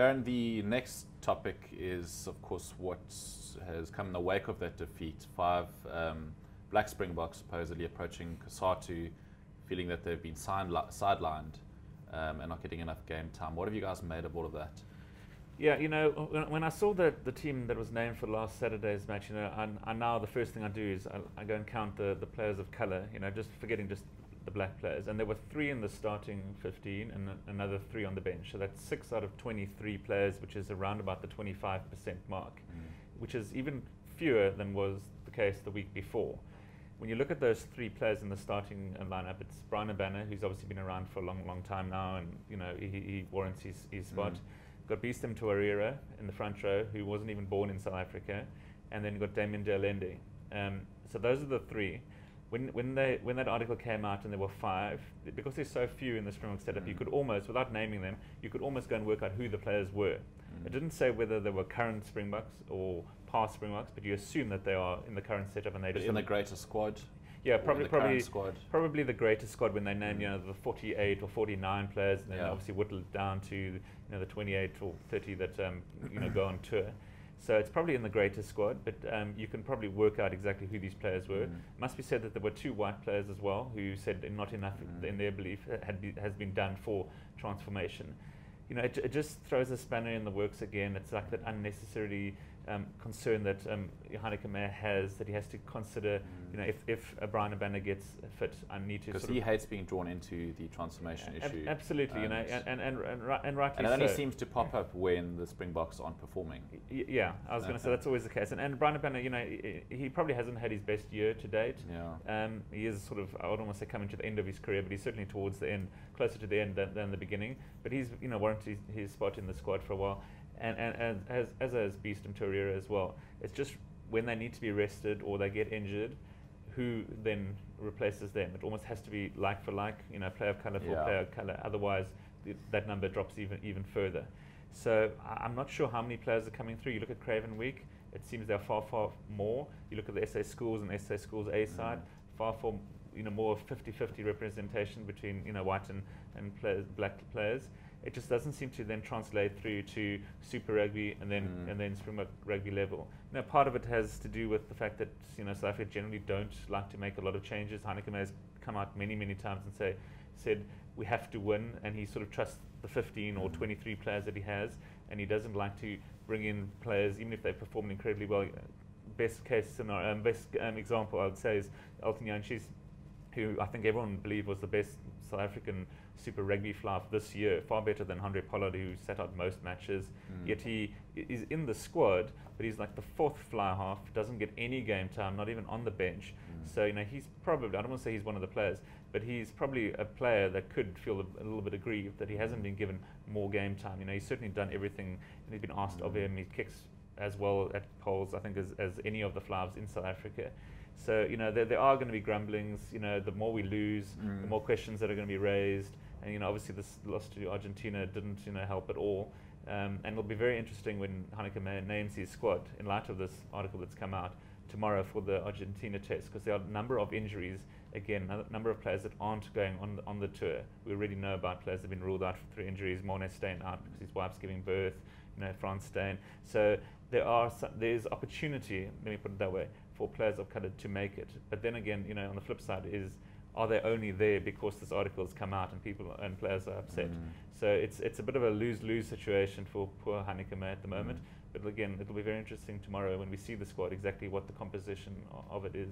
Darren, the next topic is, of course, what has come in the wake of that defeat. Five black Springboks supposedly approaching COSATU, feeling that they've been sidelined and not getting enough game time. What have you guys made of all of that? Yeah, you know, when I saw the team that was named for last Saturday's match, you know, I now the first thing I do is I go and count the players of colour, you know, just forgetting just the black players. And there were 3 in the starting 15 and another 3 on the bench. So that's 6 out of 23 players, which is around about the 25% mark, which is even fewer than was the case the week before. When you look at those 3 players in the starting lineup, it's Brian Banner, who's obviously been around for a long time now, and you know he warrants his spot. Got Beeston Tuarira in the front row, who wasn't even born in South Africa, and then you got Damien Delende. So those are the 3. When that article came out and there were 5, because there's so few in the Springbok setup, you could almost, without naming them, you could almost go and work out who the players were. It didn't say whether they were current Springboks or past Springboks, but you assume that they are in the current setup and they just in the greater squad. Yeah, probably the greatest squad when they name, you know, the 48 or 49 players, and then obviously whittle it down to, you know, the 28 or 30 that you know, go on tour. So it's probably in the greatest squad, but you can probably work out exactly who these players were. It must be said that there were 2 white players as well who said not enough in their belief has been done for transformation. You know, it just throws a spanner in the works again. It's like that unnecessary concern that Heineke Meyer has, that he has to consider, you know, if Brian Banner gets fit, I need to. Because he hates being drawn into the transformation issue. Absolutely, you know, and rightly and it so. only seems to pop up when the Springboks aren't performing. Yeah, I was going to say that's always the case. And Brian Banner, you know, he probably hasn't had his best year to date. Yeah. He is sort of, I would almost say, coming to the end of his career, but he's certainly towards the end, closer to the end than the beginning. But he's, you know, warranted his spot in the squad for a while. And as has Beeston Tuarira as well. It's just when they need to be rested or they get injured, who then replaces them? It almost has to be like for like, you know, player of colour for player of colour. Otherwise, that number drops even further. So I'm not sure how many players are coming through. You look at Craven Week, it seems they're far more. You look at the SA Schools and SA Schools A side, far you know, more 50-50 representation between, you know, white and black players. It just doesn't seem to then translate through to Super Rugby and then Springbok Rugby level. Now, part of it has to do with the fact that, you know, South Africa generally don't like to make a lot of changes. Heineke Meyer has come out many times and said we have to win, and he sort of trusts the 15 or 23 players that he has, and he doesn't like to bring in players even if they perform incredibly well. Best case scenario, best example I would say is Elton Jantjies, who I think everyone believed was the best South African Super Rugby fly this year, far better than Andre Pollard, who sat out most matches. Yet he is in the squad, but he's like the 4th fly half, doesn't get any game time, not even on the bench. So, you know, he's probably, I don't want to say he's one of the players, but he's probably a player that could feel a little bit aggrieved that he hasn't been given more game time. You know, he's certainly done everything and he's been asked of him. He kicks as well at poles, I think, as any of the flyers in South Africa. So, you know, there are going to be grumblings. You know, the more we lose, the more questions that are going to be raised. And, you know, obviously this loss to Argentina didn't, you know, help at all. And it'll be very interesting when Heineke Meyer names his squad in light of this article that's come out tomorrow for the Argentina test, because there are a number of injuries, again, a number of players that aren't going on the tour. We already know about players that have been ruled out through injuries. Morné staying out because his wife's giving birth, you know, France staying. So there's opportunity, let me put it that way, for players of colour to make it. But then again, you know, on the flip side is, are they only there because this article has come out and people and players are upset? So it's a bit of a lose-lose situation for poor Heineke Meyer at the moment. But again, it'll be very interesting tomorrow when we see the squad, exactly what the composition of it is.